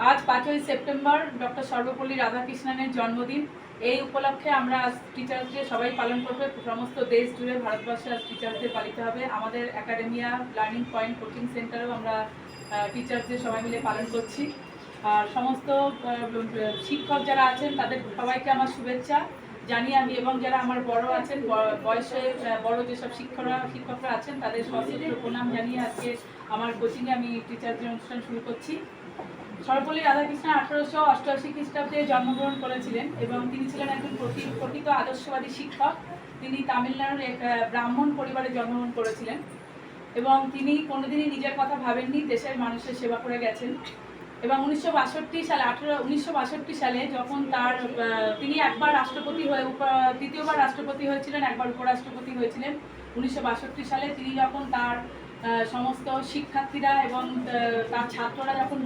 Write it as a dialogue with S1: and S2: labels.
S1: আজ 5ই September doctor Sarvepalli রাধাকৃষ্ণনের জন্মদিন। এই উপলক্ষে আমরা আজ টিচার্স ডে সবাই পালন করবে। সমস্ত দেশ জুড়ে ভারতবর্ষে আজ টিচার্স ডে পালিত হবে। আমাদের একাডেমিয়া লার্নিং পয়েন্ট কোচিং সেন্টারেও আমরা টিচার্স ডে সবাই মিলে পালন করছি। আর সমস্ত শিক্ষক যারা আছেন তাদের সবাইকে আমার শুভেচ্ছা জানিয়ে আমি, এবং যারা আমার বড় আছেন, বয়সে বড় যেসব শিক্ষকরা আছেন তাদের সশস্ত্র প্রণাম জানিয়ে আজকে আমার কোচিংয়ে আমি টিচার্স ডে অনুষ্ঠান শুরু করছি। সর্বপল্লী রাধাকৃষ্ণ 1888 খ্রিস্টাব্দে জন্মগ্রহণ করেছিলেন এবং তিনি ছিলেন একজন প্রকৃত আদর্শবাদী শিক্ষক। তিনি তামিলনাড়ুর এক ব্রাহ্মণ পরিবারে জন্মগ্রহণ করেছিলেন এবং তিনি কোনোদিনই নিজের কথা ভাবেননি, দেশের মানুষের সেবা করে গেছেন। এবং 1962 সালে যখন তিনি একবার রাষ্ট্রপতি হয়ে দ্বিতীয়বার রাষ্ট্রপতি হয়েছিলেন, একবার উপরাষ্ট্রপতি হয়েছিলেন। 1962 সালে তিনি যখন তার সমস্ত শিক্ষার্থীরা এবং তার ছাত্ররা যখন